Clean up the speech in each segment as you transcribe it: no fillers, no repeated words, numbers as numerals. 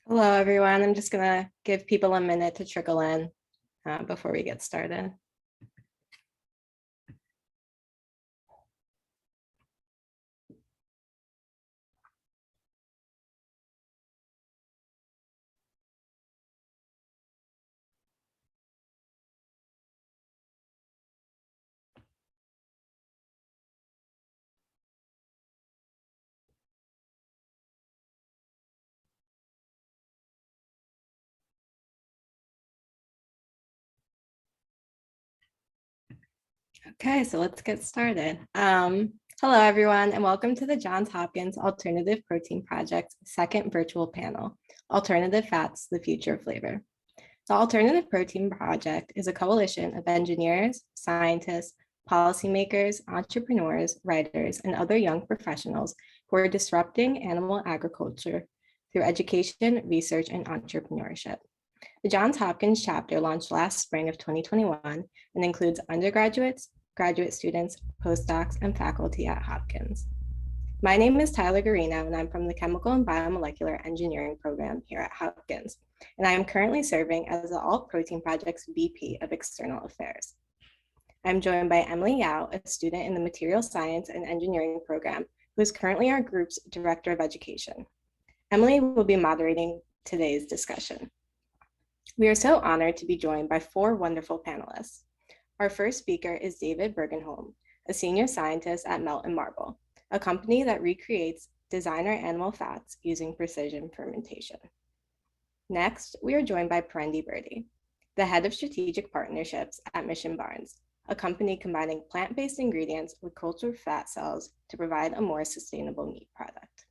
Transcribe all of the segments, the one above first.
Hello, everyone. I'm just going to give people a minute to trickle in before we get started. Okay, so let's get started. Hello, everyone, and welcome to the Johns Hopkins Alternative Protein Project's second virtual panel, Alternative Fats, the Future of Flavor. The Alternative Protein Project is a coalition of engineers, scientists, policymakers, entrepreneurs, writers, and other young professionals who are disrupting animal agriculture through education, research, and entrepreneurship. The Johns Hopkins chapter launched last spring of 2021 and includes undergraduates, graduate students, postdocs, and faculty at Hopkins. My name is Tyler Garino, and I'm from the Chemical and Biomolecular Engineering program here at Hopkins, and I am currently serving as the Alt Protein Project's VP of External Affairs. I'm joined by Emily Yao, a student in the Material Science and Engineering program, who is currently our group's Director of Education. Emily will be moderating today's discussion. We are so honored to be joined by four wonderful panelists. Our first speaker is David Bergenholm, a senior scientist at Melt and Marble, a company that recreates designer animal fats using precision fermentation. Next, we are joined by Perendi Birdie, the head of strategic partnerships at Mission Barns, a company combining plant-based ingredients with cultured fat cells to provide a more sustainable meat product.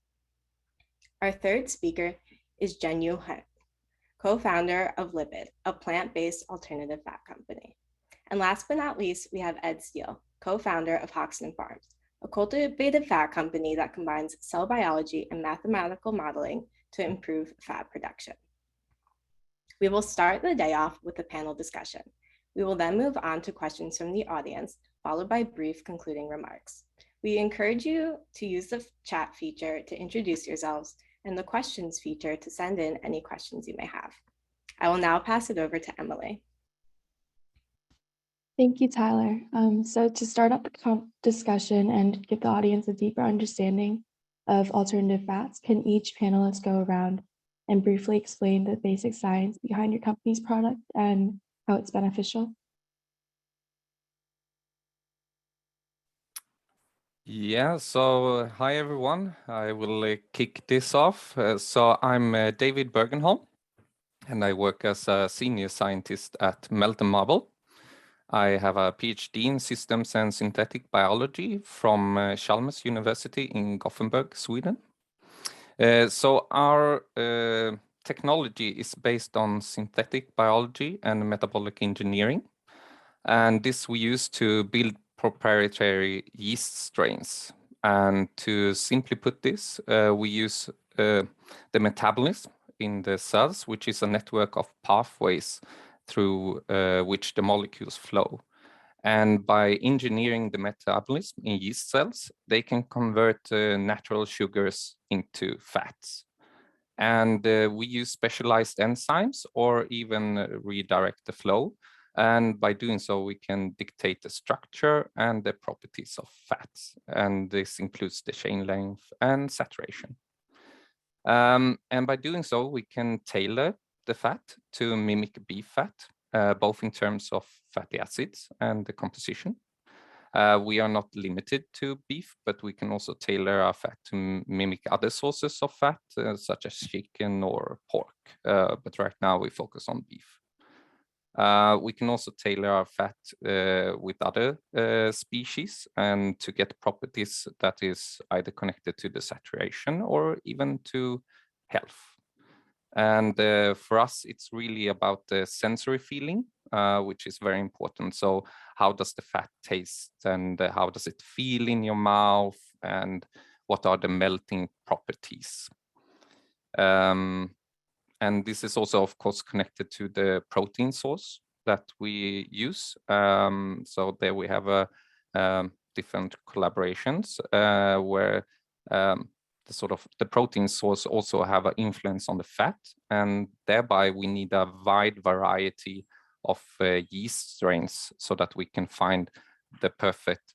Our third speaker is Jen-Yu He, co-founder of Lipid, a plant-based alternative fat company. And last but not least, we have Ed Steele, co-founder of Hoxton Farms, a cultivated fat company that combines cell biology and mathematical modeling to improve fat production. We will start the day off with a panel discussion. We will then move on to questions from the audience, followed by brief concluding remarks. We encourage you to use the chat feature to introduce yourselves and the questions feature to send in any questions you may have. I will now pass it over to Emily. Thank you, Tyler. So to start up the discussion and give the audience a deeper understanding of alternative fats, can each panelist go around and briefly explain the basic science behind your company's product and how it's beneficial? Yeah, so hi everyone. I will kick this off. So I'm David Bergenholm, and I work as a senior scientist at Melt and Marble. I have a PhD in systems and synthetic biology from Chalmers University in Gothenburg, Sweden. So our technology is based on synthetic biology and metabolic engineering. And this we use to build proprietary yeast strains. And to simply put this, we use the metabolism in the cells, which is a network of pathways through which the molecules flow. And by engineering the metabolism in yeast cells, they can convert natural sugars into fats. And we use specialized enzymes or even redirect the flow. And by doing so, we can dictate the structure and the properties of fats. And this includes the chain length and saturation. And by doing so, we can tailor the fat to mimic beef fat, both in terms of fatty acids and the composition. We are not limited to beef, but we can also tailor our fat to mimic other sources of fat, such as chicken or pork. But right now we focus on beef. We can also tailor our fat with other species and to get properties that is either connected to the saturation or even to health. And for us, it's really about the sensory feeling, which is very important. So how does the fat taste and how does it feel in your mouth and what are the melting properties? And this is also, of course, connected to the protein source that we use. So there we have different collaborations where the protein source also have an influence on the fat, and thereby we need a wide variety of yeast strains so that we can find the perfect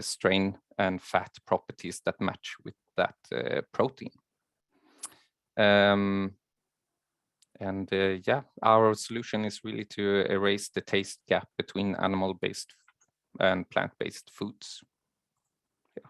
strain and fat properties that match with that protein. Yeah, our solution is really to erase the taste gap between animal-based and plant-based foods. Yeah.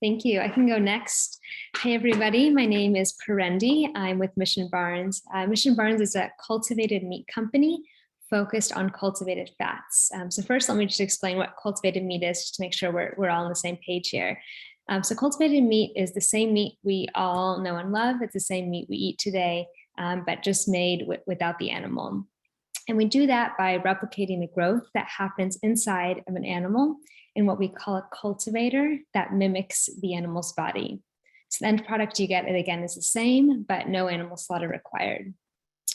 Thank you. I can go next. Hey, everybody. My name is Parendi. I'm with Mission Barns. Mission Barns is a cultivated meat company focused on cultivated fats. So first, let me just explain what cultivated meat is, just to make sure we're all on the same page here. So cultivated meat is the same meat we all know and love. It's the same meat we eat today, but just made without the animal. And we do that by replicating the growth that happens inside of an animal in what we call a cultivator that mimics the animal's body. So the end product you get, again, is the same, but no animal slaughter required.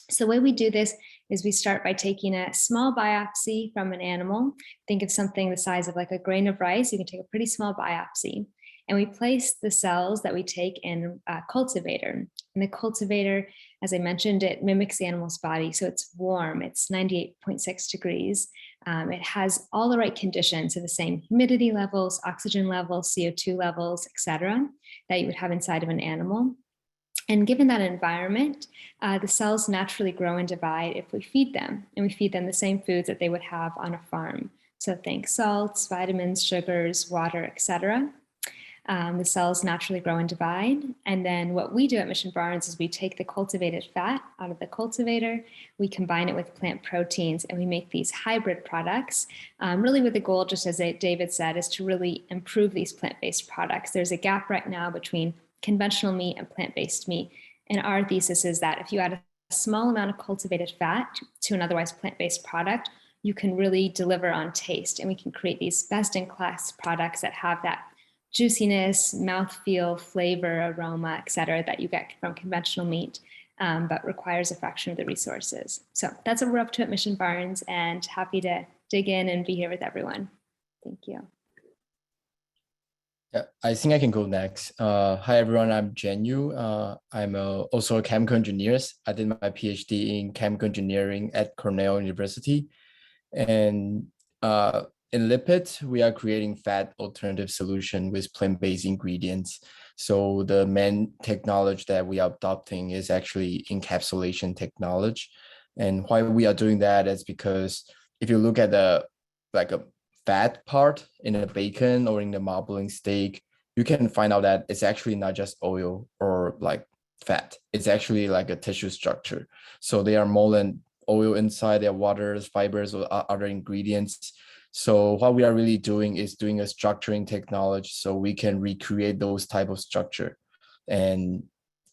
So the way we do this is we start by taking a small biopsy from an animal. Think of something the size of like a grain of rice. You can take a pretty small biopsy. And we place the cells that we take in a cultivator. And the cultivator, as I mentioned, it mimics the animal's body. So it's warm, it's 98.6 degrees. It has all the right conditions, so the same humidity levels, oxygen levels, CO2 levels, et cetera, that you would have inside of an animal. And given that environment, the cells naturally grow and divide if we feed them. And we feed them the same foods that they would have on a farm. So think salts, vitamins, sugars, water, et cetera. The cells naturally grow and divide. And then what we do at Mission Barns is we take the cultivated fat out of the cultivator, we combine it with plant proteins, and we make these hybrid products, really with the goal, just as David said, is to really improve these plant-based products. There's a gap right now between conventional meat and plant-based meat. And our thesis is that if you add a small amount of cultivated fat to an otherwise plant-based product, you can really deliver on taste, and we can create these best-in-class products that have that juiciness, mouthfeel, flavor, aroma, et cetera, that you get from conventional meat, but requires a fraction of the resources. So that's what we're up to at Mission Barns, and happy to dig in and be here with everyone. Thank you. Yeah, I think I can go next. Hi, everyone. I'm Jen-Yu. I'm also a chemical engineer. I did my PhD in chemical engineering at Cornell University. And in lipid, we are creating fat alternative solution with plant-based ingredients. So the main technology that we are adopting is actually encapsulation technology. And why we are doing that is because if you look at a fat part in a bacon or in the marbling steak, you can find out that it's actually not just oil or like fat. It's actually like a tissue structure. So they are more than oil inside, there are waters, fibers, or other ingredients. So what we are really doing is doing a structuring technology so we can recreate those type of structure and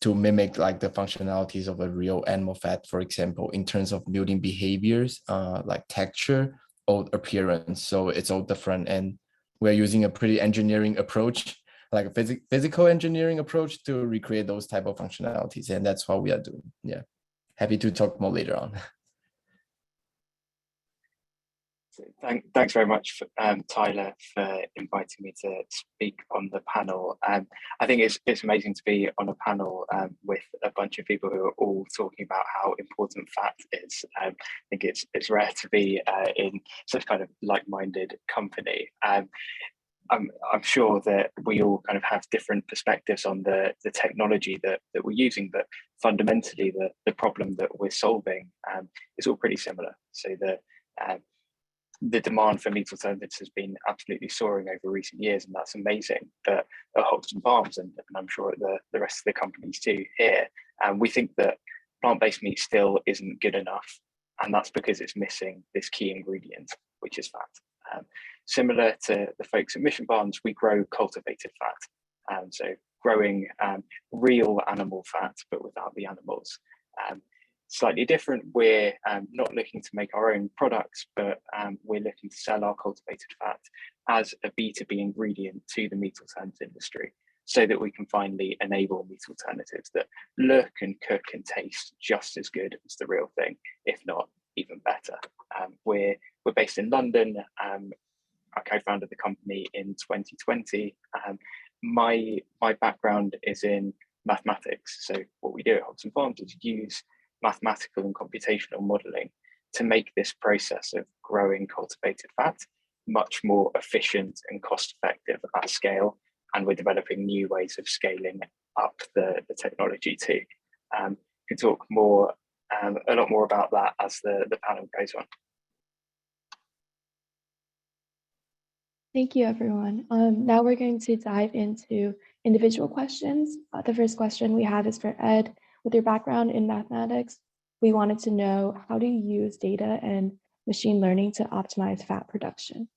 to mimic like the functionalities of a real animal fat, for example, in terms of building behaviors, like texture or appearance. So it's all different, and we're using a pretty engineering approach, like a physical engineering approach to recreate those type of functionalities. And that's what we are doing. Yeah. Happy to talk more later on. Thanks very much, Tyler, for inviting me to speak on the panel. I think it's amazing to be on a panel with a bunch of people who are all talking about how important fat is. I think it's rare to be in such kind of like-minded company. I'm sure that we all kind of have different perspectives on the technology that we're using, but fundamentally the problem that we're solving is all pretty similar. So the demand for meat alternatives has been absolutely soaring over recent years, and that's amazing. But at Hodgson Farms, and I'm sure at the rest of the companies too here, we think that plant-based meat still isn't good enough, and that's because it's missing this key ingredient, which is fat. Similar to the folks at Mission Barns, we grow cultivated fat, so growing real animal fat, but without the animals. Slightly different, we're not looking to make our own products, but we're looking to sell our cultivated fat as a B2B ingredient to the meat alternative industry, so that we can finally enable meat alternatives that look and cook and taste just as good as the real thing, if not even better. We're based in London. I co-founded the company in 2020. My background is in mathematics. So what we do at Hodgson Farms is use mathematical and computational modeling to make this process of growing cultivated fat much more efficient and cost effective at scale. And we're developing new ways of scaling up the technology too. We can talk more, a lot more about that as the panel goes on. Thank you, everyone. Now we're going to dive into individual questions. The first question we have is for Ed. With your background in mathematics, we wanted to know, how do you use data and machine learning to optimize fat production?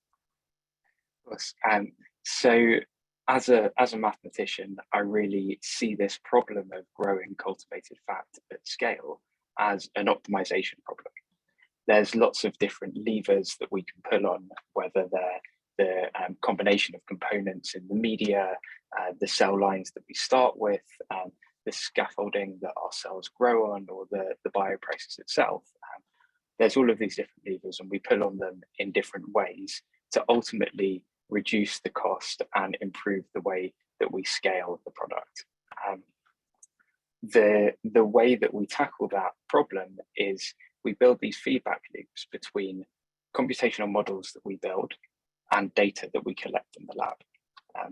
So as a mathematician, I really see this problem of growing cultivated fat at scale as an optimization problem. There's lots of different levers that we can pull on, whether they're the combination of components in the media, the cell lines that we start with, the scaffolding that our cells grow on, or the bioprocess itself. There's all of these different levers, and we pull on them in different ways to ultimately reduce the cost and improve the way that we scale the product. The way that we tackle that problem is we build these feedback loops between computational models that we build and data that we collect in the lab.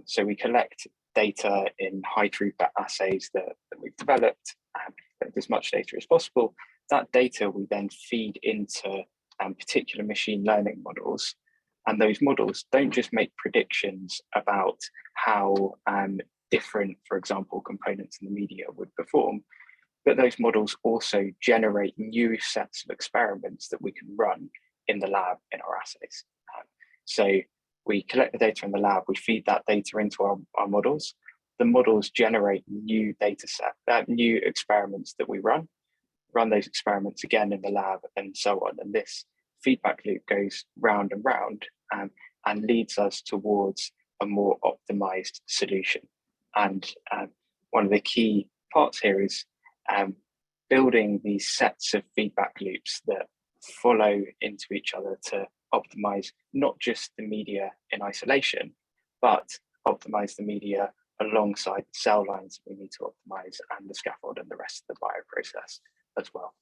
So we collect data in high throughput assays that we've developed, collect as much data as possible. That data we then feed into particular machine learning models. And those models don't just make predictions about how different, for example, components in the media would perform, but those models also generate new sets of experiments that we can run in the lab in our assays. So we collect the data in the lab, we feed that data into our models. The models generate new data set, new experiments that we run those experiments again in the lab, and so on. And this feedback loop goes round and round and leads us towards a more optimized solution. And one of the key parts here is building these sets of feedback loops that follow into each other to optimize not just the media in isolation, but optimize the media alongside the cell lines we need to optimize and the scaffold and the rest of the bioprocess as well.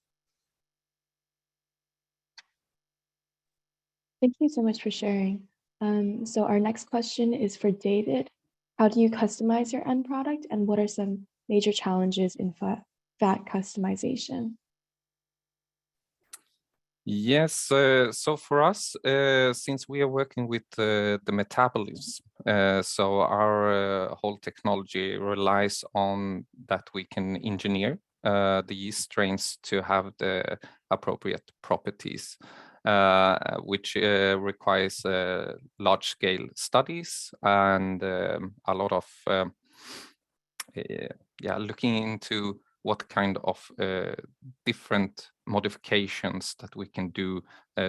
Thank you so much for sharing. So our next question is for David. How do you customize your end product, and what are some major challenges in fat customization? Yes, so for us, since we are working with the metabolism, so our whole technology relies on that we can engineer the yeast strains to have the appropriate properties, which requires large-scale studies and a lot of looking into what kind of different modifications that we can do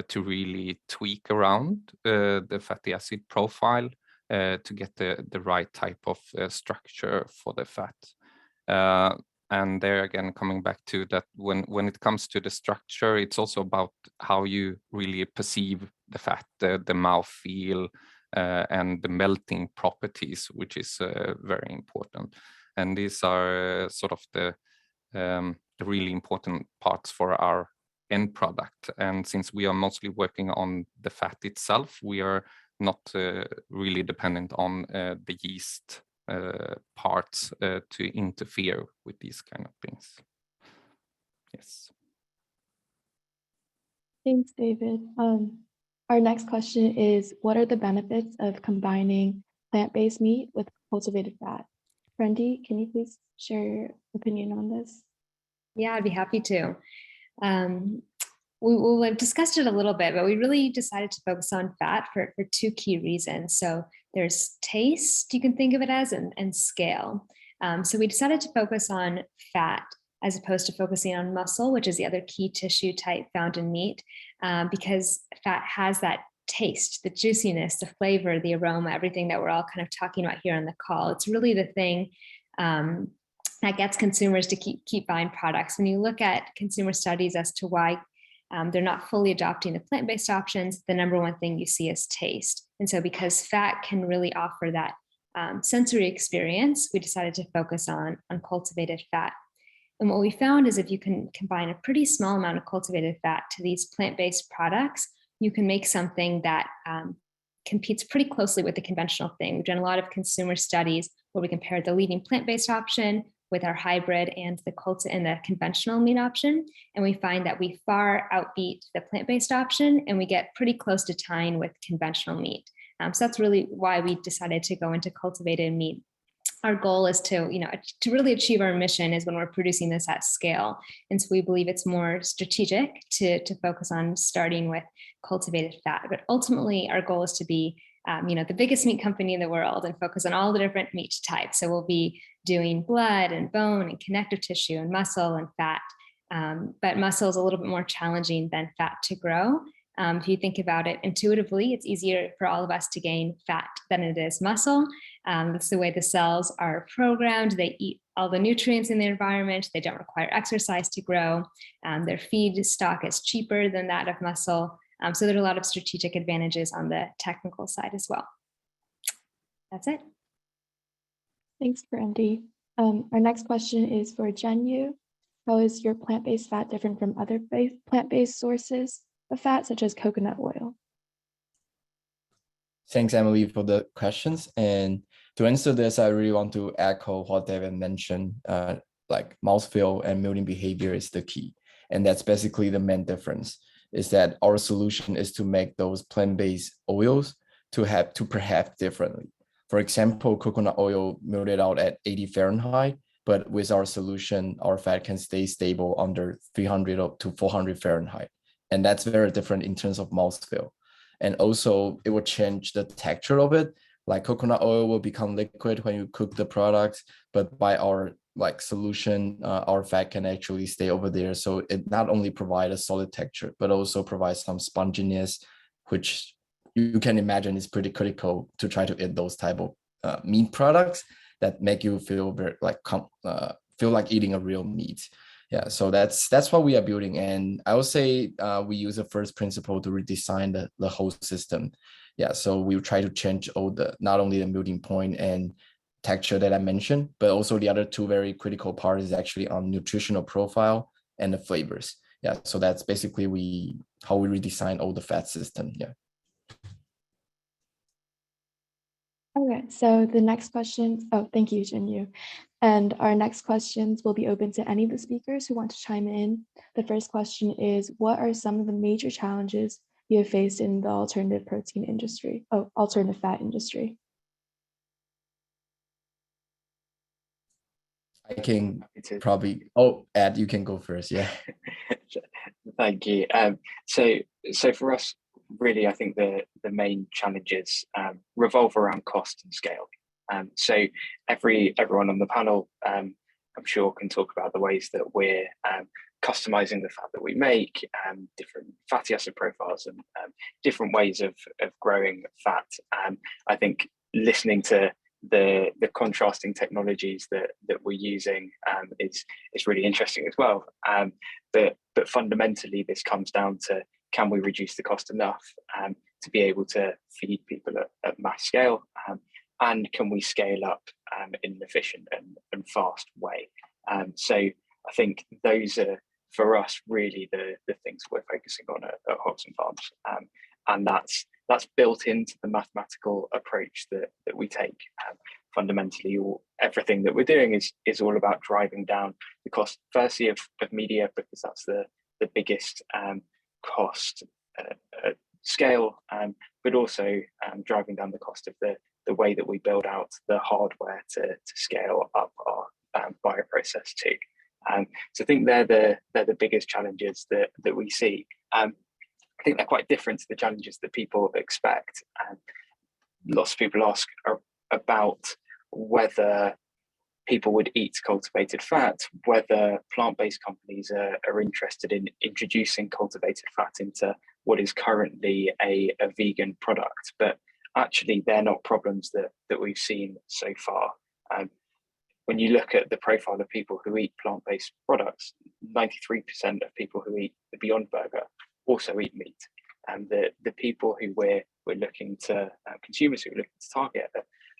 to really tweak around the fatty acid profile to get the right type of structure for the fat. And there again, coming back to that, when it comes to the structure, it's also about how you really perceive the fat, the mouthfeel, and the melting properties, which is very important. And these are sort of the really important parts for our end product. And since we are mostly working on the fat itself, we are not really dependent on the yeast parts to interfere with these kind of things. Yes. Thanks, David. Our next question is, what are the benefits of combining plant-based meat with cultivated fat? Brandy, can you please share your opinion on this? Yeah, I'd be happy to. We've discussed it a little bit, but we really decided to focus on fat for two key reasons. So there's taste, you can think of it as, and scale. So we decided to focus on fat as opposed to focusing on muscle, which is the other key tissue type found in meat, because fat has that taste, the juiciness, the flavor, the aroma, everything that we're all kind of talking about here on the call. It's really the thing that gets consumers to keep buying products. When you look at consumer studies as to why they're not fully adopting the plant-based options, the number one thing you see is taste. And so because fat can really offer that sensory experience, we decided to focus on cultivated fat. And what we found is if you can combine a pretty small amount of cultivated fat to these plant-based products, you can make something that competes pretty closely with the conventional thing. We've done a lot of consumer studies where we compared the leading plant-based option with our hybrid and the conventional meat option. And we find that we far outbeat the plant-based option, and we get pretty close to tying with conventional meat. So that's really why we decided to go into cultivated meat. Our goal is to really achieve our mission is when we're producing this at scale. And so we believe it's more strategic to focus on starting with cultivated fat. But ultimately, our goal is to be the biggest meat company in the world and focus on all the different meat types. So we'll be doing blood and bone and connective tissue and muscle and fat. But muscle is a little bit more challenging than fat to grow. If you think about it intuitively, it's easier for all of us to gain fat than it is muscle. That's the way the cells are programmed. They eat all the nutrients in the environment. They don't require exercise to grow. Their feed stock is cheaper than that of muscle. So there are a lot of strategic advantages on the technical side as well. That's it. Thanks, Brandy. Our next question is for Jenyu. How is your plant-based fat different from other plant-based sources of fat, such as coconut oil? Thanks, Emily, for the questions. And to answer this, I really want to echo what David mentioned, like mouthfeel and milling behavior is the key. And that's basically the main difference, is that our solution is to make those plant-based oils to behave differently. For example, coconut oil milled out at 80 Fahrenheit, but with our solution, our fat can stay stable under 300 to 400 Fahrenheit. And that's very different in terms of mouthfeel. And also it will change the texture of it. Like coconut oil will become liquid when you cook the product, but by our solution, our fat can actually stay over there. So it not only provides a solid texture, but also provides some sponginess, which you can imagine is pretty critical to try to eat those type of meat products that make you feel very feel like eating a real meat. Yeah, so that's what we are building. And I would say we use a first principle to redesign the whole system. Yeah, so we try to change not only the melting point and texture that I mentioned, but also the other two very critical parts is actually on nutritional profile and the flavors. Yeah, so that's basically how we redesign all the fat system. Yeah. Okay, so the next question, thank you, Jinyu. And our next questions will be open to any of the speakers who want to chime in. The first question is, what are some of the major challenges you have faced in the alternative protein industry, alternative fat industry? I can probably, Ed, you can go first, yeah. Thank you. So for us, really, I think the main challenges revolve around cost and scale. So everyone on the panel, I'm sure, can talk about the ways that we're customizing the fat that we make, different fatty acid profiles, and different ways of growing fat. I think listening to the contrasting technologies that we're using is really interesting as well. But fundamentally, this comes down to, can we reduce the cost enough to be able to feed people at mass scale? And can we scale up in an efficient and fast way? So I think those are, for us, really the things we're focusing on at Hoxton Farms. And that's built into the mathematical approach that we take. Fundamentally, everything that we're doing is all about driving down the cost, firstly of media, because that's the biggest cost scale, but also driving down the cost of the way that we build out the hardware to scale up our bioprocess too. So I think they're the biggest challenges that we see. I think they're quite different to the challenges that people expect. Lots of people ask about whether people would eat cultivated fat, whether plant-based companies are interested in introducing cultivated fat into what is currently a vegan product. But actually, they're not problems that we've seen so far. when you look at the profile of people who eat plant-based products, 93% of people who eat the Beyond Burger also eat meat. And the people who we're looking to, consumers who we're looking to target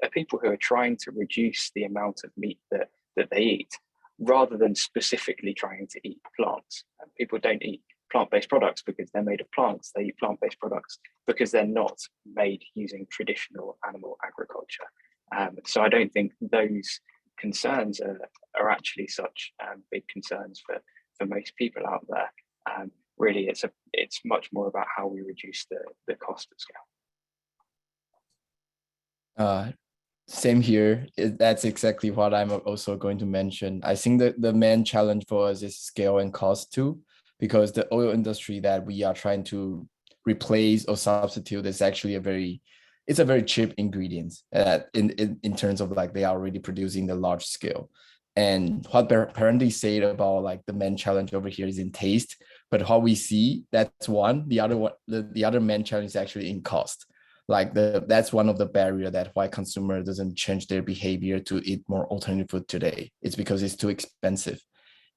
are people who are trying to reduce the amount of meat that they eat, rather than specifically trying to eat plants. And people don't eat plant-based products because they're made of plants. They eat plant-based products because they're not made using traditional animal agriculture. So I don't think those concerns are actually such big concerns for most people out there. Really, it's much more about how we reduce the cost of scale. Same here. That's exactly what I'm also going to mention. I think that the main challenge for us is scale and cost too, because the oil industry that we are trying to replace or substitute is actually a very cheap ingredient in terms of like they are already producing the large scale. And what Parendi said about like the main challenge over here is in taste, but what we see, that's one. The other main challenge is actually in cost. Like that's one of the barrier that why consumer doesn't change their behavior to eat more alternative food today. It's because it's too expensive.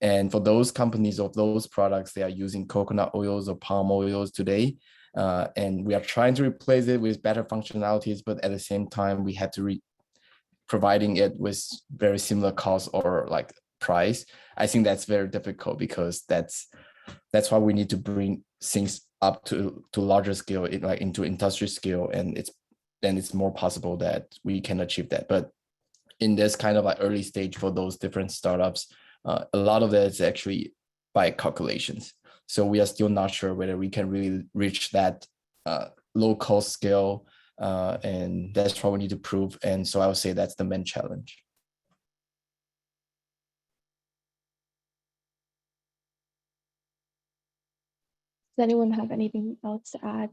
And for those companies of those products, they are using coconut oils or palm oils today. And we are trying to replace it with better functionalities, but at the same time, we had to providing it with very similar cost or like price. I think that's very difficult because that's why we need to bring things up to larger scale, like into industry scale, and it's more possible that we can achieve that. But in this kind of like early stage for those different startups, a lot of that is actually by calculations. So we are still not sure whether we can really reach that low cost scale, and that's what we need to prove. And so I would say that's the main challenge. Does anyone have anything else to add?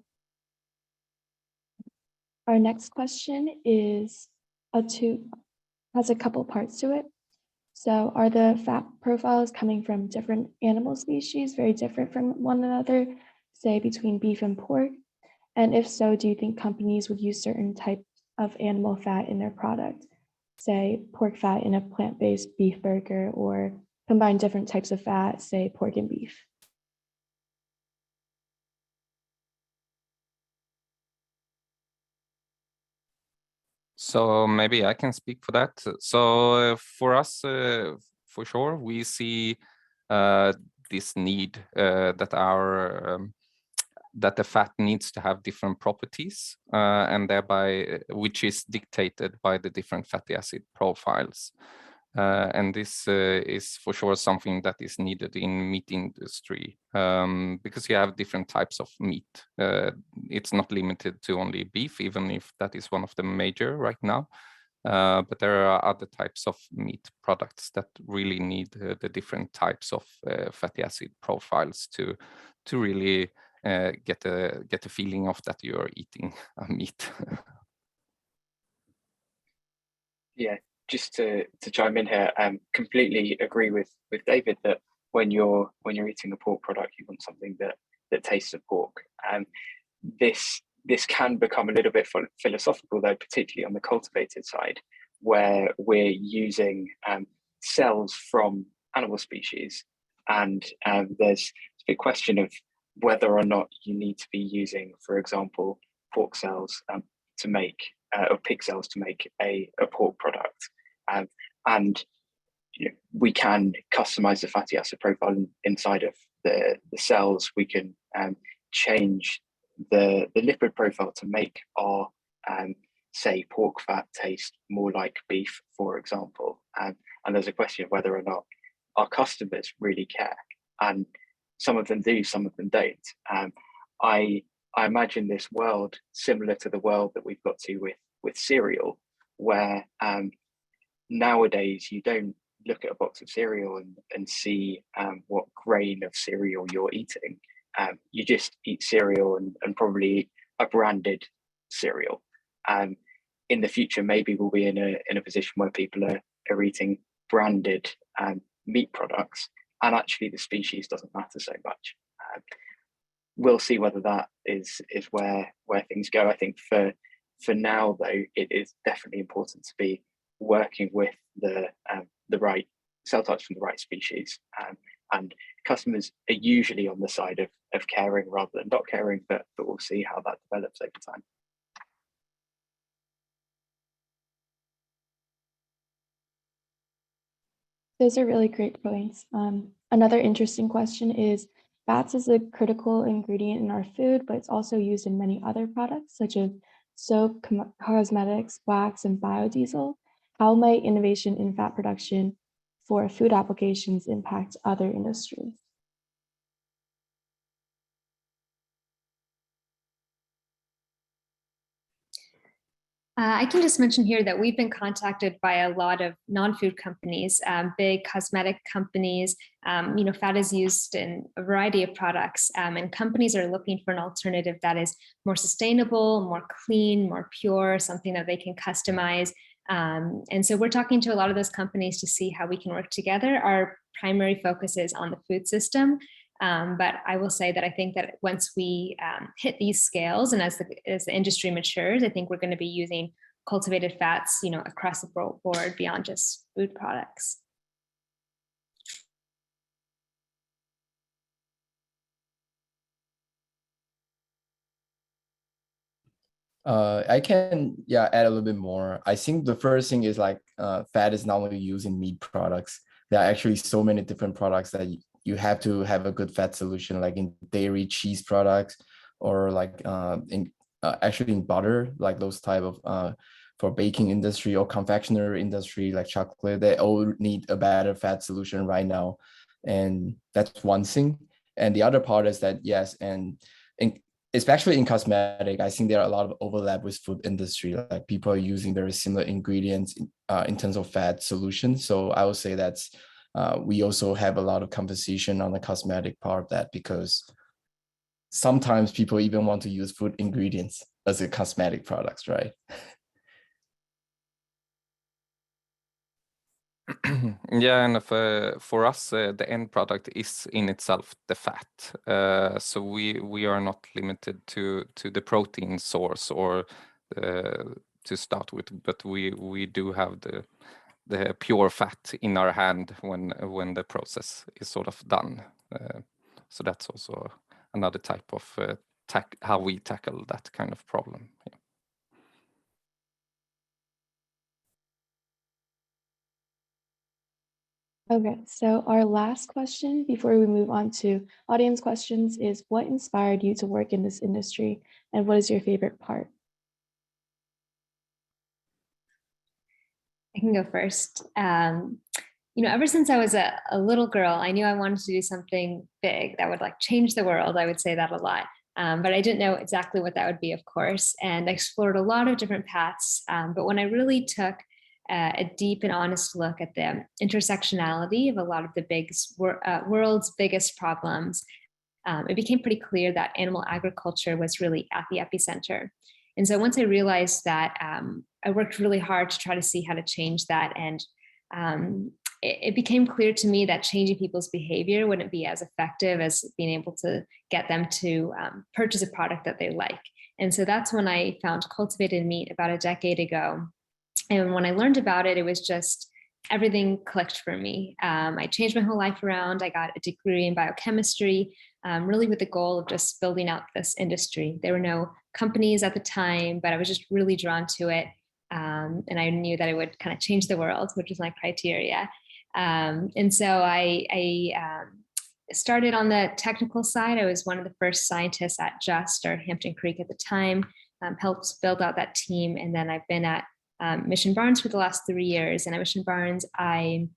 Our next question has a couple parts to it. So are the fat profiles coming from different animal species very different from one another, say between beef and pork? And if so, do you think companies would use certain types of animal fat in their product, say pork fat in a plant-based beef burger, or combine different types of fat, say pork and beef? So maybe I can speak for that. So for us, for sure, we see this need that the fat needs to have different properties, and thereby which is dictated by the different fatty acid profiles. And this is for sure something that is needed in meat industry, because you have different types of meat. It's not limited to only beef, even if that is one of the major right now. But there are other types of meat products that really need the different types of fatty acid profiles to really get a feeling of that you are eating a meat. Yeah, just to chime in here, completely agree with David that when you're eating a pork product, you want something that tastes of pork. This can become a little bit philosophical though, particularly on the cultivated side, where we're using cells from animal species, and there's a big question of whether or not you need to be using, for example, pork cells to make or pig cells to make a pork product, and we can customize the fatty acid profile inside of the cells. We can change the lipid profile to make our say pork fat taste more like beef, for example, and there's a question of whether or not our customers really care, and some of them do, some of them don't. I imagine this world similar to the world that we've got to with cereal, where nowadays you don't look at a box of cereal and see what grain of cereal you're eating. You just eat cereal and probably a branded cereal. In the future, maybe we'll be in a position where people are eating branded meat products, and actually the species doesn't matter so much. We'll see whether that is where things go. I think for now, though, it is definitely important to be working with the right cell types from the right species. And customers are usually on the side of caring rather than not caring, but we'll see how that develops over time. Those are really great points. Another interesting question is, fats is a critical ingredient in our food, but it's also used in many other products such as soap, cosmetics, wax, and biodiesel. How might innovation in fat production for food applications impact other industries? I can just mention here that we've been contacted by a lot of non-food companies, big cosmetic companies. Fat is used in a variety of products, and companies are looking for an alternative that is more sustainable, more clean, more pure, something that they can customize. And so we're talking to a lot of those companies to see how we can work together. Our primary focus is on the food system. But I will say that I think that once we hit these scales and as the industry matures, I think we're going to be using cultivated fats, across the board beyond just food products. I can add a little bit more. I think the first thing is like fat is not only used in meat products. There are actually so many different products that you have to have a good fat solution, like in dairy, cheese products, or like actually in butter, like those type of for baking industry or confectionery industry, like chocolate. They all need a better fat solution right now, and that's one thing. And the other part is that yes, and especially in cosmetic, I think there are a lot of overlap with food industry. Like people are using very similar ingredients in terms of fat solutions. So I would say that's we also have a lot of conversation on the cosmetic part of that, because sometimes people even want to use food ingredients as a cosmetic products, right? Yeah, and for us, the end product is in itself the fat. So we are not limited to the protein source or to start with, but we do have the pure fat in our hand when the process is sort of done. So that's also another type of how we tackle that kind of problem. Yeah. Okay, so our last question before we move on to audience questions is, what inspired you to work in this industry, and what is your favorite part? I can go first. Ever since I was a little girl, I knew I wanted to do something big that would like change the world. I would say that a lot, but I didn't know exactly what that would be, of course. And I explored a lot of different paths. But when I really took a deep and honest look at the intersectionality of a lot of the world's biggest problems, it became pretty clear that animal agriculture was really at the epicenter. And so once I realized that, I worked really hard to try to see how to change that. And it became clear to me that changing people's behavior wouldn't be as effective as being able to get them to purchase a product that they like. And so that's when I found cultivated meat about a decade ago. And when I learned about it, it was just everything clicked for me. I changed my whole life around. I got a degree in biochemistry, really with the goal of just building out this industry. There were no companies at the time, but I was just really drawn to it. And I knew that it would kind of change the world, which was my criteria. And so I started on the technical side. I was one of the first scientists at Just, or Hampton Creek at the time, helped build out that team. And then I've been at Mission Barnes for the last 3 years. And at Mission Barnes, I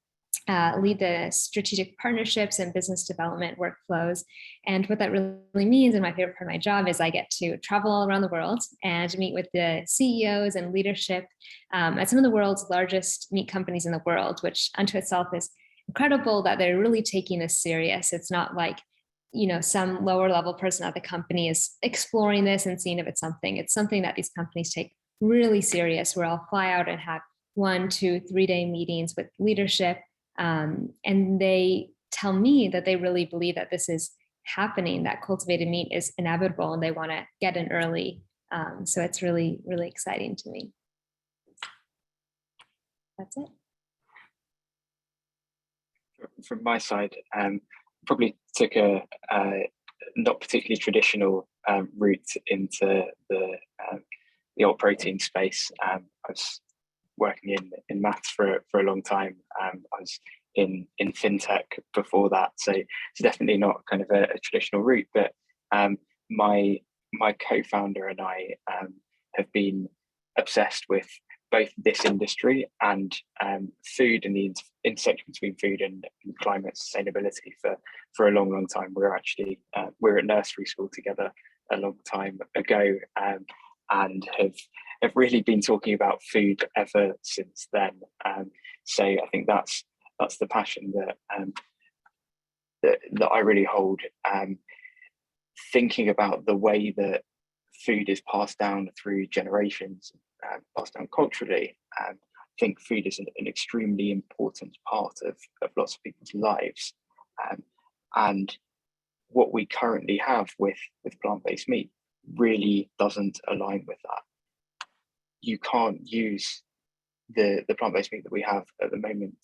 lead the strategic partnerships and business development workflows. And what that really means, and my favorite part of my job, is I get to travel all around the world and meet with the CEOs and leadership at some of the world's largest meat companies in the world, which unto itself is incredible that they're really taking this serious. It's not like, some lower level person at the company is exploring this and seeing if it's something. It's something that these companies take really serious, where I'll fly out and have 1, 2, 3 day meetings with leadership. And they tell me that they really believe that this is happening, that cultivated meat is inevitable, and they want to get in early. So it's really, really exciting to me. That's it. from my side, probably took a not particularly traditional route into the alt protein space. I was working in maths for a long time. I was in fintech before that, so it's definitely not kind of a traditional route. But my co-founder and I have been obsessed with both this industry and food and the intersection between food and climate sustainability for a long time. We're at nursery school together a long time ago, and have really been talking about food ever since then. So I think that's the passion that I really hold. Thinking about the way that food is passed down through generations, passed down culturally. I think food is an extremely important part of lots of people's lives. And what we currently have with plant-based meat really doesn't align with that. You can't use the plant-based meat that we have at the moment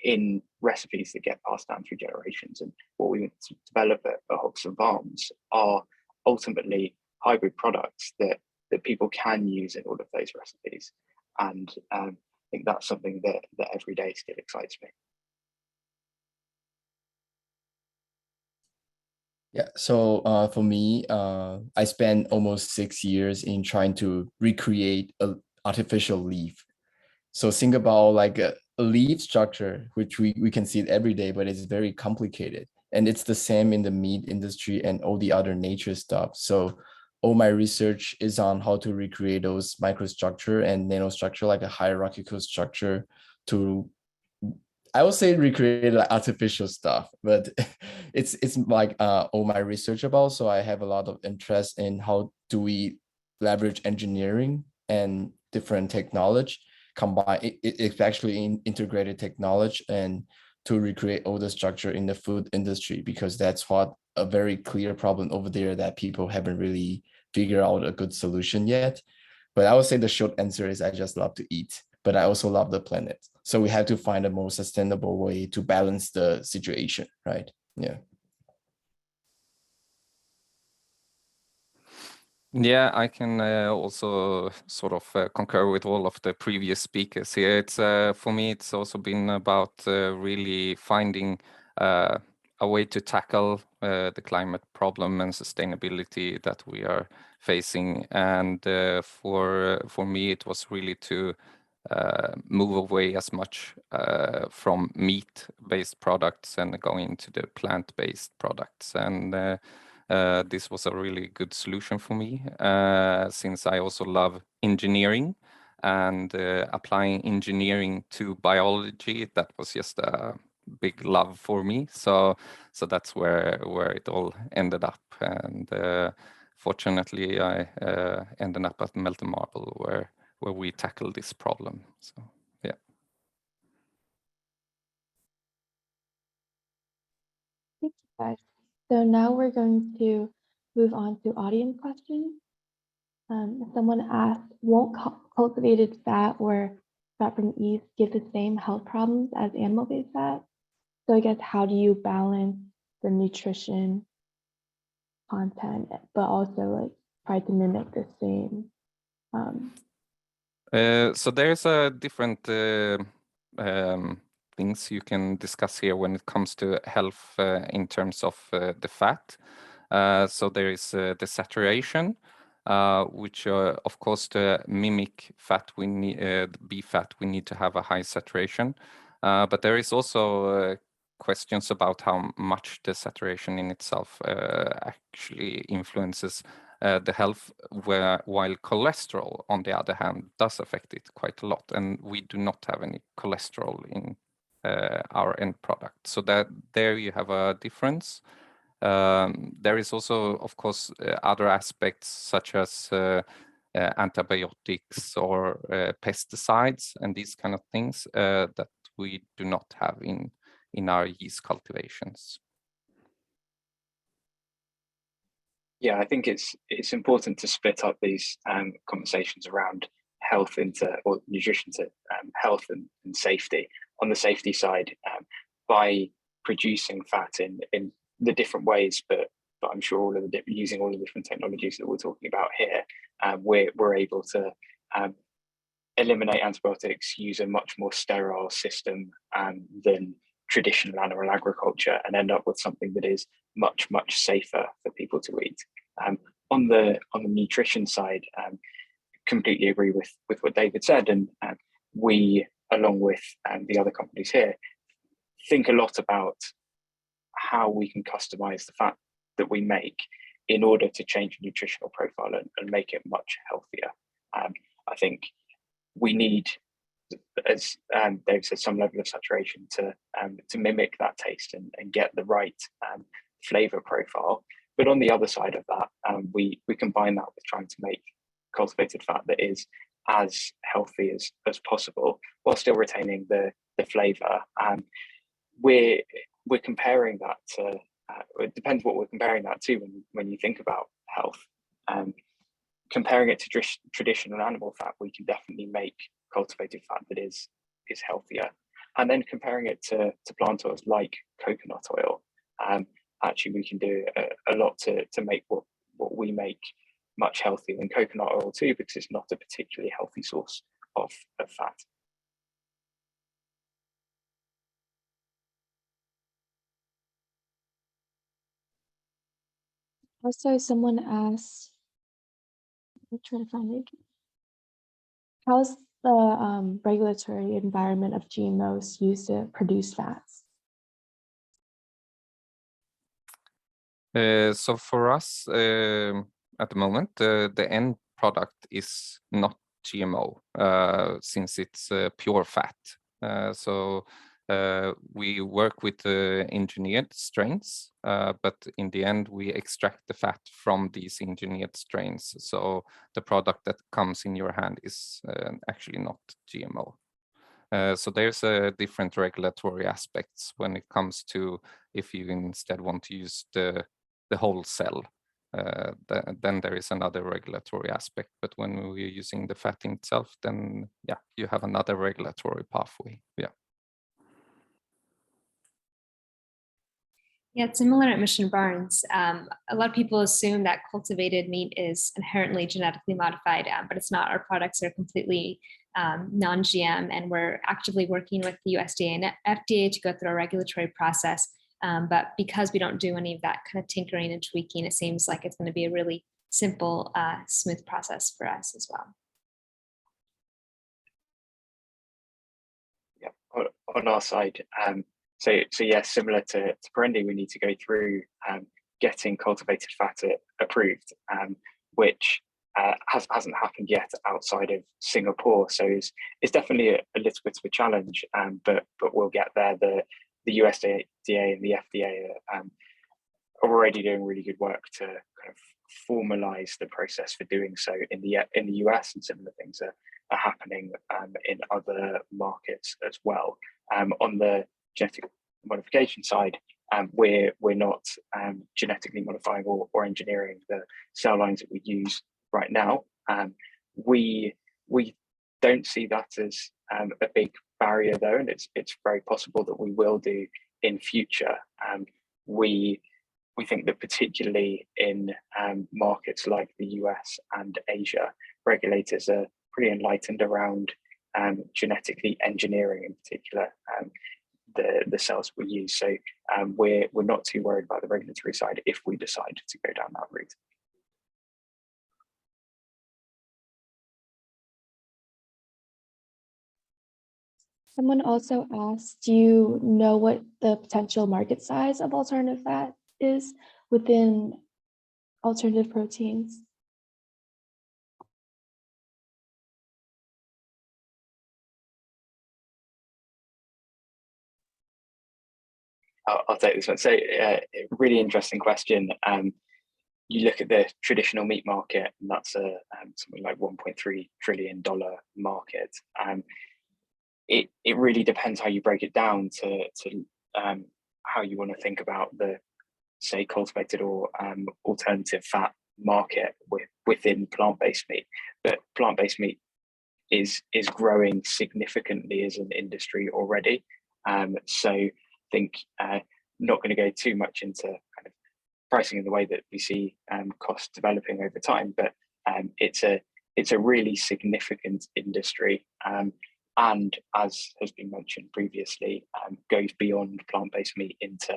in recipes that get passed down through generations. And what we want to develop at Hogs and Farms are ultimately hybrid products that people can use in all of those recipes. And I think that's something that every day still excites me. Yeah, so for me, I spent almost 6 years in trying to recreate an artificial leaf. So think about like a leaf structure, which we can see it every day, but it's very complicated. And it's the same in the meat industry and all the other nature stuff. So all my research is on how to recreate those microstructure and nanostructure, like a hierarchical structure, to, I would say, recreate like artificial stuff, but it's like all my research about. So I have a lot of interest in how do we leverage engineering and different technology, combine it's actually integrated technology, and to recreate all the structure in the food industry, because that's what a very clear problem over there that people haven't really figured out a good solution yet. But I would say the short answer is I just love to eat, but I also love the planet. So we have to find a more sustainable way to balance the situation, right? Yeah. Yeah, I can also sort of concur with all of the previous speakers here. It's for me, it's also been about really finding a way to tackle the climate problem and sustainability that we are facing. And for me, it was really to move away as much from meat-based products and going into the plant-based products. And this was a really good solution for me, since I also love engineering and applying engineering to biology. That was just a big love for me. So that's where it all ended up. And fortunately, I ended up at Melted Marble, where we tackle this problem. So yeah. Thank you, guys. So now we're going to move on to audience questions. Someone asked, won't cultivated fat or fat from yeast give the same health problems as animal-based fat? So I guess, how do you balance the nutrition content, but also like try to mimic the same? So there's a different things you can discuss here when it comes to health in terms of the fat. So there is the saturation, which of course to mimic fat, we need beef fat, we need to have a high saturation. But there is also questions about how much the saturation in itself actually influences the health, while cholesterol, on the other hand, does affect it quite a lot. And we do not have any cholesterol in our end product. So that there you have a difference. There is also, of course, other aspects such as antibiotics or pesticides and these kind of things that we do not have in our yeast cultivations. Yeah, I think it's important to split up these conversations around health or nutrition to health and safety. On the safety side, by producing fat in the different ways, but I'm sure using all the different technologies that we're talking about here, we're able to eliminate antibiotics, use a much more sterile system than traditional animal agriculture, and end up with something that is much safer for people to eat. On the nutrition side, completely agree with what David said, and we, along with the other companies here, think a lot about how we can customize the fat that we make in order to change the nutritional profile and make it much healthier. I think we need, as Dave said, some level of saturation to mimic that taste and get the right flavor profile. But on the other side of that, we combine that with trying to make cultivated fat that is as healthy as possible while still retaining the flavor. We're comparing that to, it depends what we're comparing that to when you think about health. Comparing it to traditional animal fat, we can definitely make cultivated fat that is healthier. And then comparing it to plant oils like coconut oil, actually we can do a lot to make what we make much healthier than coconut oil too, because it's not a particularly healthy source of fat. Also, someone asked, I'm trying to find it. How's the regulatory environment of GMOs used to produce fats? So for us, at the moment, the end product is not GMO, since it's pure fat. So we work with engineered strains, but in the end, we extract the fat from these engineered strains. So the product that comes in your hand is actually not GMO. So there's different regulatory aspects when it comes to if you instead want to use the whole cell. Then there is another regulatory aspect. But when we're using the fat in itself, then yeah, you have another regulatory pathway. Yeah. Yeah, it's similar at Mission Barns. A lot of people assume that cultivated meat is inherently genetically modified, but it's not. Our products are completely non-GM, and we're actively working with the USDA and FDA to go through a regulatory process. But because we don't do any of that kind of tinkering and tweaking, it seems like it's going to be a really simple, smooth process for us as well. Yeah, on our side, so yes, similar to Perendi, we need to go through getting cultivated fat approved, which hasn't happened yet outside of Singapore. So it's definitely a little bit of a challenge, but we'll get there. The USDA and the FDA are already doing really good work to kind of formalize the process for doing so in the US, and similar things are happening in other markets as well. On the genetic modification side, we're not genetically modifying or engineering the cell lines that we use right now. We don't see that as a big barrier though, and it's very possible that we will do in future. We think that particularly in markets like the US and Asia, regulators are pretty enlightened around genetically engineering, in particular the cells we use. So we're not too worried about the regulatory side if we decide to go down that route. Someone also asked, do you know what the potential market size of alternative fat is within alternative proteins? I'll take this one. So really interesting question. You look at the traditional meat market, and that's something like $1.3 trillion market. It really depends how you break it down to how you want to think about the, say, cultivated or alternative fat market within plant-based meat. But plant-based meat is growing significantly as an industry already. So think not going to go too much into kind of pricing in the way that we see costs developing over time, but it's a really significant industry, and as has been mentioned previously, goes beyond plant-based meat into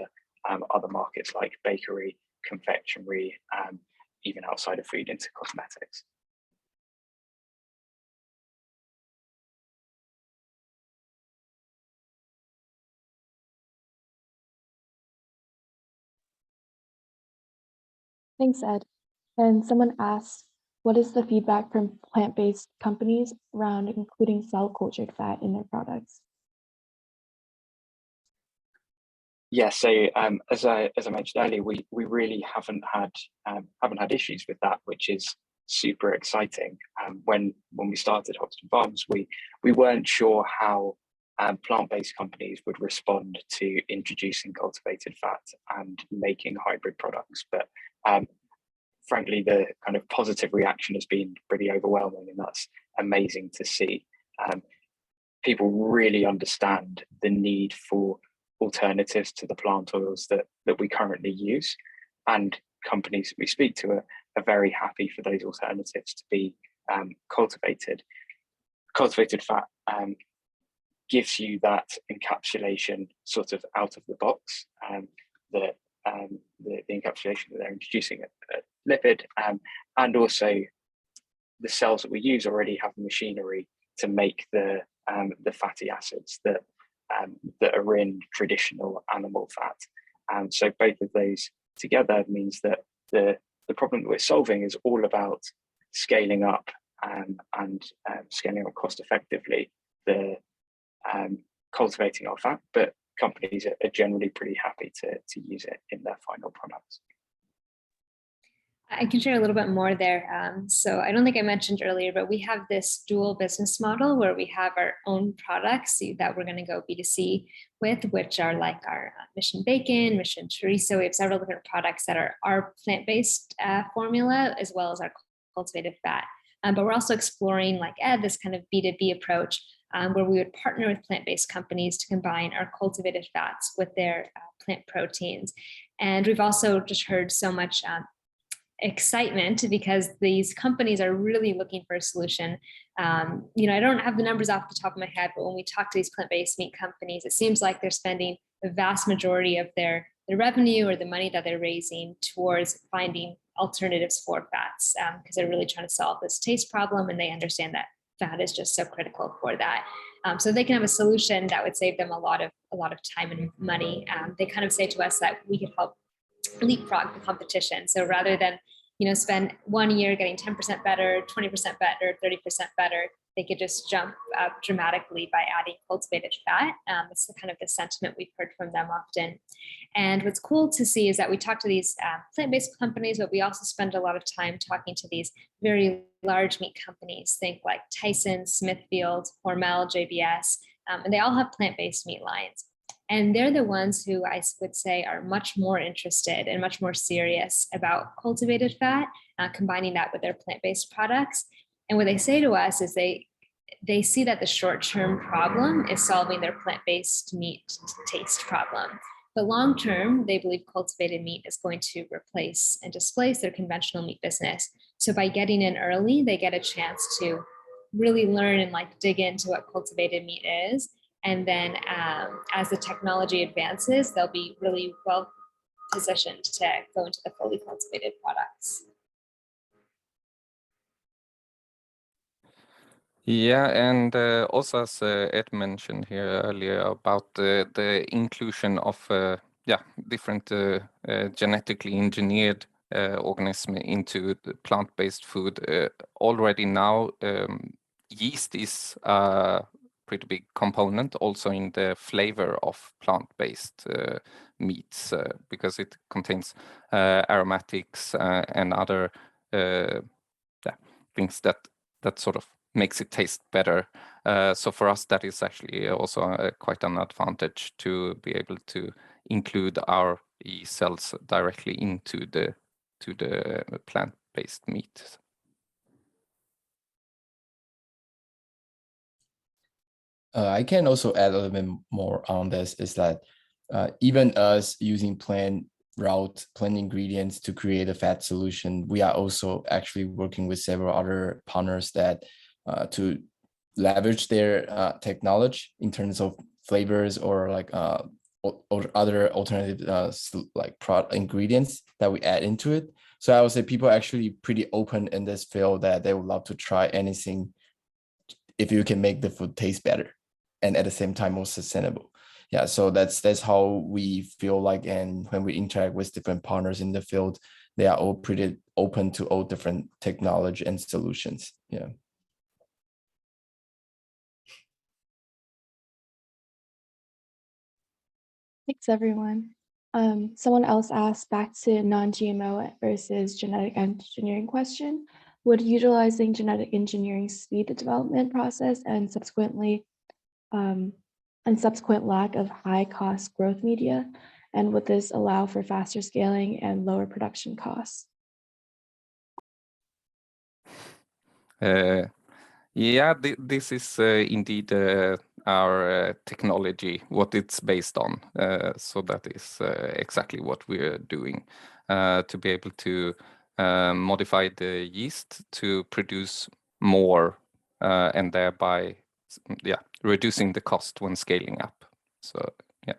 other markets like bakery, confectionery, even outside of food into cosmetics. Thanks, Ed. And someone asked, what is the feedback from plant-based companies around including cell cultured fat in their products? Yeah, so as I mentioned earlier, we really haven't had issues with that, which is super exciting. When we started Hoxton Farms, we weren't sure how plant-based companies would respond to introducing cultivated fat and making hybrid products, but frankly, the kind of positive reaction has been pretty overwhelming, and that's amazing to see. People really understand the need for alternatives to the plant oils that we currently use, and companies we speak to are very happy for those alternatives to be cultivated. Cultivated fat gives you that encapsulation sort of out of the box, the encapsulation that they're introducing a lipid, and also the cells that we use already have machinery to make the fatty acids that are in traditional animal fat. So both of those together means that the problem that we're solving is all about scaling up and scaling up cost effectively the cultivating our fat, but companies are generally pretty happy to use it in their final products. I can share a little bit more there. So I don't think I mentioned earlier, but we have this dual business model where we have our own products that we're going to go B2C with, which are like our Mission Bacon, Mission Chorizo. We have several different products that are our plant-based formula, as well as our cultivated fat. But we're also exploring, like Ed, this kind of B2B approach where we would partner with plant-based companies to combine our cultivated fats with their plant proteins. And we've also just heard so much excitement because these companies are really looking for a solution. I don't have the numbers off the top of my head, but when we talk to these plant-based meat companies, it seems like they're spending the vast majority of their revenue or the money that they're raising towards finding alternatives for fats, because they're really trying to solve this taste problem, and they understand that fat is just so critical for that. So they can have a solution that would save them a lot of time and money. They kind of say to us that we could help leapfrog the competition. So rather than spend 1 year getting 10% better, 20% better, 30% better, they could just jump up dramatically by adding cultivated fat. It's the kind of the sentiment we've heard from them often. And what's cool to see is that we talk to these plant-based companies, but we also spend a lot of time talking to these very large meat companies. Think like Tyson, Smithfield, Hormel, JBS, and they all have plant-based meat lines. And they're the ones who I would say are much more interested and much more serious about cultivated fat, combining that with their plant-based products. And what they say to us is they see that the short-term problem is solving their plant-based meat taste problem. But long-term, they believe cultivated meat is going to replace and displace their conventional meat business. So by getting in early, they get a chance to really learn and dig into what cultivated meat is. And then as the technology advances, they'll be really well positioned to go into the fully cultivated products. Yeah, and also as Ed mentioned here earlier about the inclusion of different genetically engineered organisms into the plant-based food. Already now, yeast is pretty big component also in the flavor of plant-based meats because it contains aromatics and other things that sort of makes it taste better. So for us, that is actually also quite an advantage to be able to include our yeast cells directly into the plant-based meat. I can also add a little bit more on this, is that even us using plant ingredients to create a fat solution, we are also actually working with several other partners that to leverage their technology in terms of flavors or like or other alternative like product ingredients that we add into it. So I would say people are actually pretty open in this field that they would love to try anything if you can make the food taste better and at the same time more sustainable. Yeah, so that's how we feel like, and when we interact with different partners in the field, they are all pretty open to all different technology and solutions. Yeah. Thanks, everyone. Someone else asked, back to non-GMO versus genetic engineering question, would utilizing genetic engineering speed the development process and subsequent lack of high-cost growth media? And would this allow for faster scaling and lower production costs? Yeah, this is indeed our technology, what it's based on. So that is exactly what we're doing to be able to modify the yeast to produce more and thereby, yeah, reducing the cost when scaling up. So yeah.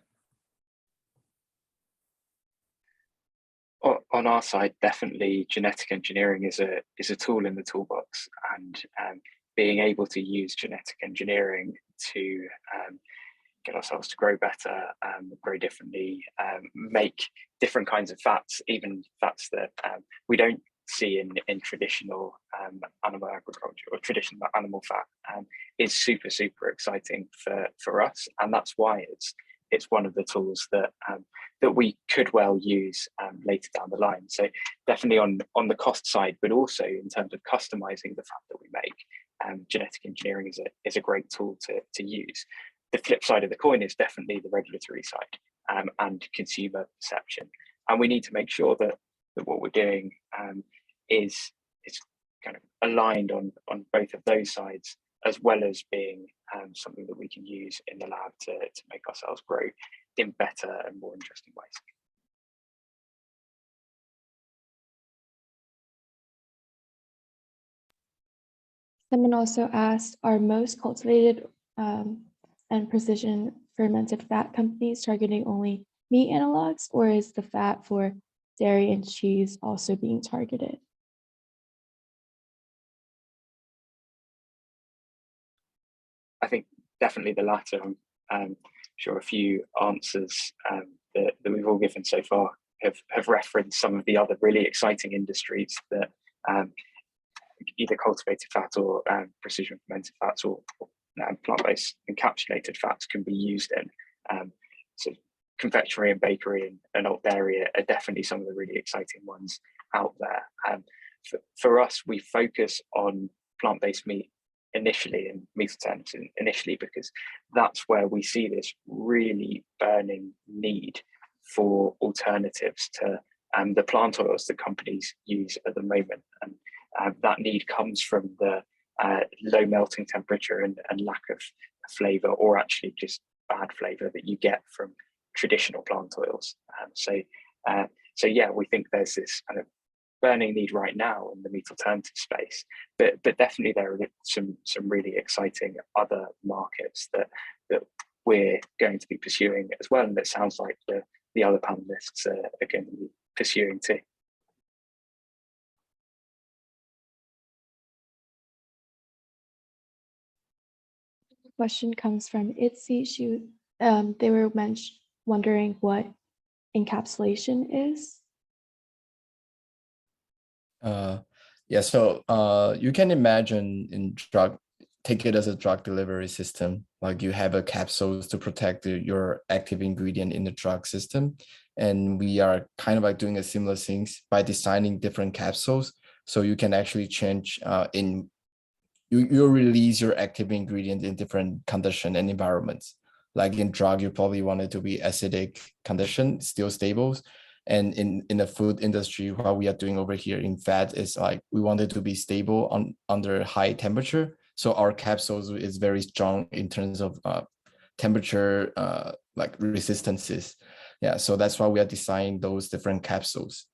On our side, definitely genetic engineering is a tool in the toolbox, and being able to use genetic engineering to get ourselves to grow better, grow differently, make different kinds of fats, even fats that we don't see in traditional animal agriculture or traditional animal fat, is super exciting for us, and that's why it's one of the tools that that we could well use later down the line. So definitely on the cost side, but also in terms of customizing the fat that we make, genetic engineering is a great tool to use. The flip side of the coin is definitely the regulatory side and consumer perception, and we need to make sure that what we're doing is kind of aligned on both of those sides, as well as being something that we can use in the lab to make ourselves grow in better and more interesting ways. Someone also asked, are most cultivated and precision fermented fat companies targeting only meat analogs, or is the fat for dairy and cheese also being targeted? I think definitely the latter. I'm sure a few answers that we've all given so far have referenced some of the other really exciting industries that either cultivated fat or precision fermented fats or plant-based encapsulated fats can be used in. So confectionery and bakery and alt dairy are definitely some of the really exciting ones out there. For us, we focus on plant-based meat initially and meat alternatives initially because that's where we see this really burning need for alternatives to the plant oils that companies use at the moment, and that need comes from the low melting temperature and lack of flavor, or actually just bad flavor that you get from traditional plant oils. So yeah, we think there's this kind of burning need right now in the meat alternative space, but definitely there are some really exciting other markets that we're going to be pursuing as well, and it sounds like the other panelists are going to be pursuing too. The question comes from Itzy. They were wondering what encapsulation is. Yeah, so you can imagine take it as a drug delivery system. Like you have a capsules to protect your active ingredient in the drug system. And we are kind of like doing a similar things by designing different capsules. So you can actually change you release your active ingredient in different condition and environments. Like in drug, you probably want it to be acidic condition, still stable. And in the food industry, what we are doing over here in fat is like we want it to be stable under high temperature. So our capsules is very strong in terms of temperature like resistances. Yeah, so that's why we are designing those different capsules.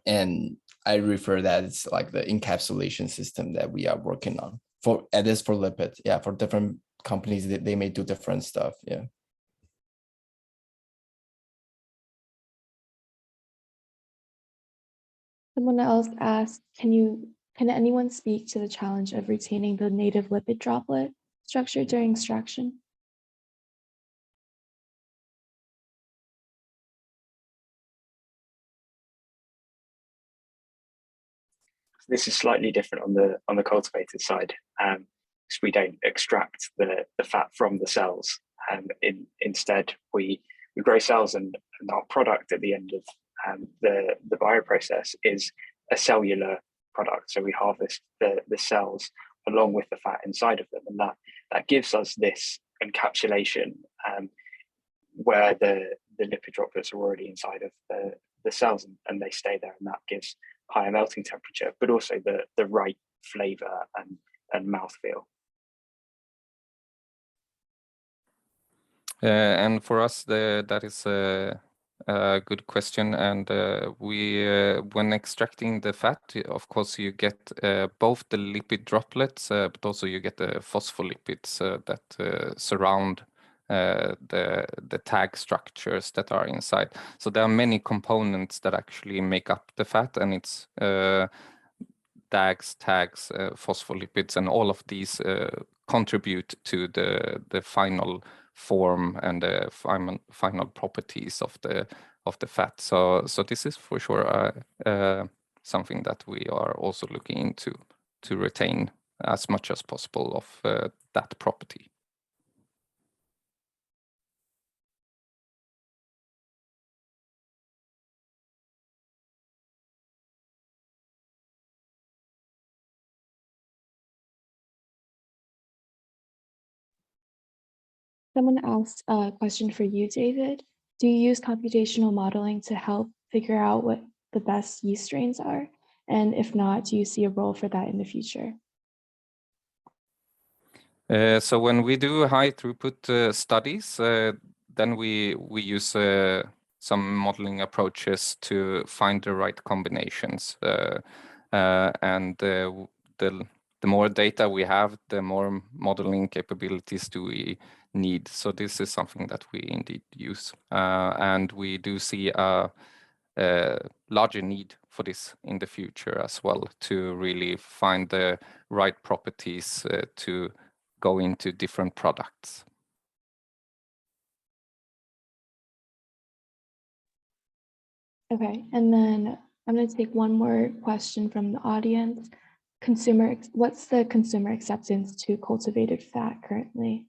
And I refer that it's like the encapsulation system that we are working on for, at least for lipids. Yeah, for different companies, they may do different stuff. Yeah. Someone else asked, can anyone speak to the challenge of retaining the native lipid droplet structure during extraction? This is slightly different on the cultivated side, because we don't extract the fat from the cells. Instead, we grow cells, and our product at the end of the bioprocess is a cellular product. So we harvest the cells along with the fat inside of them, and that gives us this encapsulation where the lipid droplets are already inside of the cells, and they stay there, and that gives higher melting temperature, but also the right flavor and mouthfeel. And for us, that is a good question. And when extracting the fat, of course, you get both the lipid droplets, but also you get the phospholipids that surround the tag structures that are inside. So there are many components that actually make up the fat, and it's DAGs, tags, phospholipids, and all of these contribute to the final form and the final properties of the fat. So this is for sure something that we are also looking into to retain as much as possible of that property. Someone asked a question for you, David. Do you use computational modeling to help figure out what the best yeast strains are? And if not, do you see a role for that in the future? So when we do high throughput studies, then we use some modeling approaches to find the right combinations. And the more data we have, the more modeling capabilities do we need. So this is something that we indeed use. And we do see a larger need for this in the future as well, to really find the right properties to go into different products. Okay, and then I'm going to take one more question from the audience. What's the consumer acceptance to cultivated fat currently?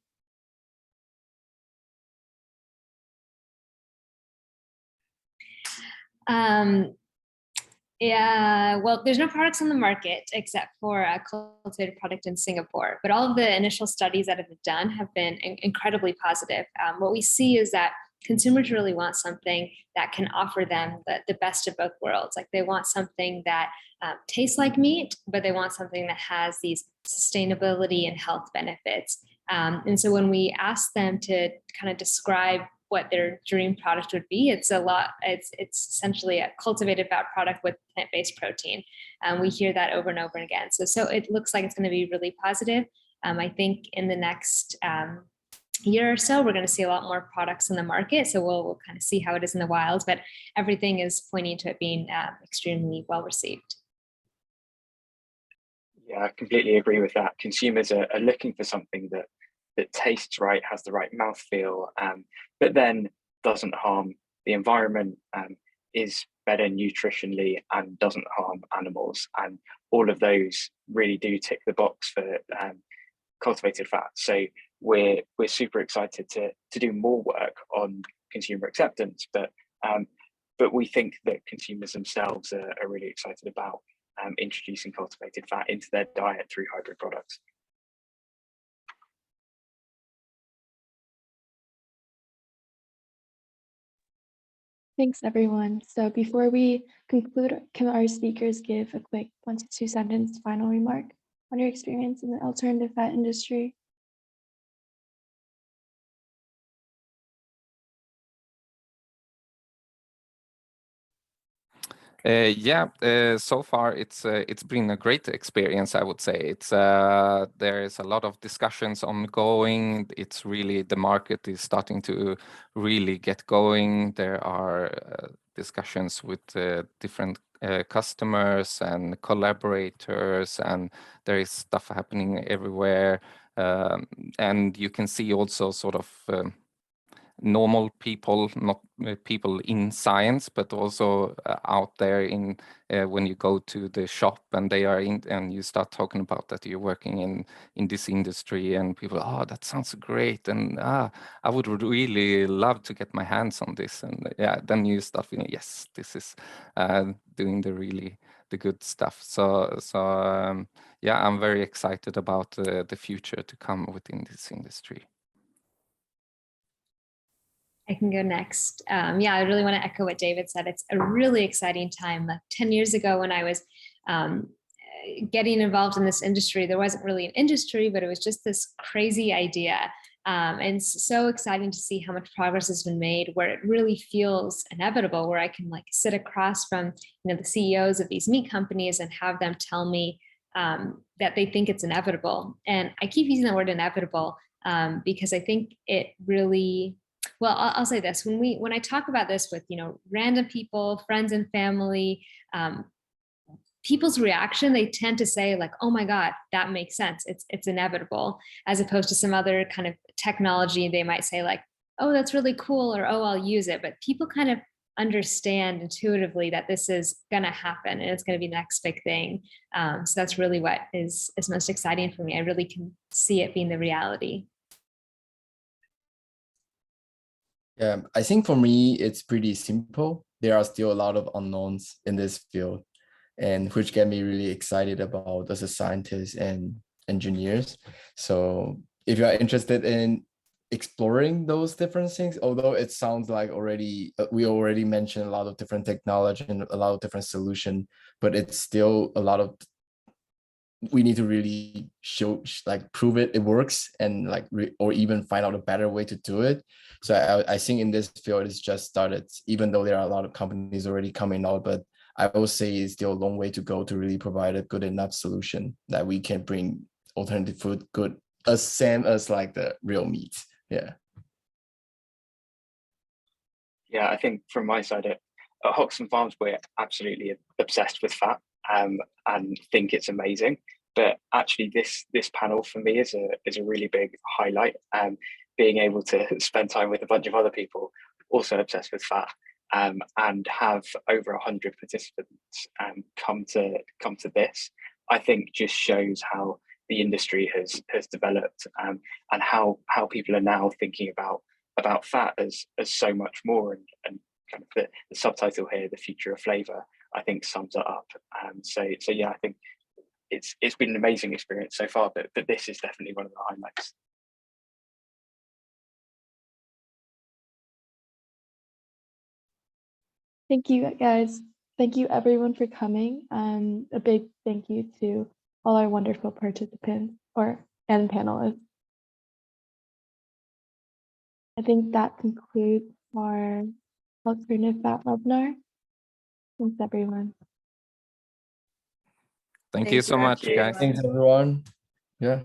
Yeah, well, there's no products on the market except for a cultivated product in Singapore, but all of the initial studies that have been done have been incredibly positive. What we see is that consumers really want something that can offer them the best of both worlds. Like, they want something that tastes like meat, but they want something that has these sustainability and health benefits. And so when we ask them to kind of describe what their dream product would be, it's essentially a cultivated fat product with plant-based protein. We hear that over and over again. So it looks like it's going to be really positive. I think in the next year or so, we're going to see a lot more products in the market. So we'll kind of see how it is in the wild, but everything is pointing to it being extremely well received. Yeah, I completely agree with that. Consumers are looking for something that tastes right, has the right mouthfeel, but then doesn't harm the environment, is better nutritionally, and doesn't harm animals. And all of those really do tick the box for cultivated fat. So we're super excited to do more work on consumer acceptance, but we think that consumers themselves are really excited about introducing cultivated fat into their diet through hybrid products. Thanks, everyone. So before we conclude, can our speakers give a quick 1 to 2 sentence final remark on your experience in the alternative fat industry? So far it's been a great experience, I would say. There is a lot of discussions ongoing. It's really, the market is starting to really get going. There are discussions with different customers and collaborators, and there is stuff happening everywhere. And you can see also sort of normal people, not people in science, but also out there in when you go to the shop and they are in, and you start talking about that you're working in this industry, and people, oh, that sounds great, and I would really love to get my hands on this, and yeah, then you start feeling, yes, this is doing the good stuff. So yeah, I'm very excited about the future to come within this industry. I can go next. Yeah, I really want to echo what David said. It's a really exciting time. Like 10 years ago when I was getting involved in this industry, there wasn't really an industry, but it was just this crazy idea. And it's so exciting to see how much progress has been made, where it really feels inevitable, where I can like sit across from, you know, the CEOs of these meat companies and have them tell me that they think it's inevitable. And I keep using the word inevitable because I think it really, well, I'll say this, when I talk about this with, you know, random people, friends and family, people's reaction, they tend to say like, oh my God, that makes sense. It's inevitable, as opposed to some other kind of technology. They might say like, oh, that's really cool, or, oh, I'll use it. But people kind of understand intuitively that this is gonna happen and it's gonna be the next big thing. So that's really what is most exciting for me. I really can see it being the reality. Yeah, I think for me, it's pretty simple. There are still a lot of unknowns in this field, and which get me really excited about as a scientist and engineers. So if you are interested in exploring those different things, although it sounds like we already mentioned a lot of different technology and a lot of different solution, but it's still a lot of, we need to really prove it works, and or even find out a better way to do it. So I think in this field it's just started, even though there are a lot of companies already coming out, but I will say it's still a long way to go to really provide a good enough solution that we can bring alternative food good as same as like the real meat. Yeah. Yeah, I think from my side at Hoxton Farms, we're absolutely obsessed with fat and think it's amazing. But actually, this panel for me is a really big highlight. Being able to spend time with a bunch of other people also obsessed with fat, and have over 100 participants come to this, I think just shows how the industry has developed, and how people are now thinking about fat as so much more, and kind of the subtitle here, the future of flavor, I think sums it up. So yeah, I think it's been an amazing experience so far, but this is definitely one of the highlights. Thank you, guys. Thank you, everyone, for coming. A big thank you to all our wonderful participants and panelists. I think that concludes our alternative fat webinar. Thanks, everyone. Thank you so much, guys. Thanks, everyone. Yeah.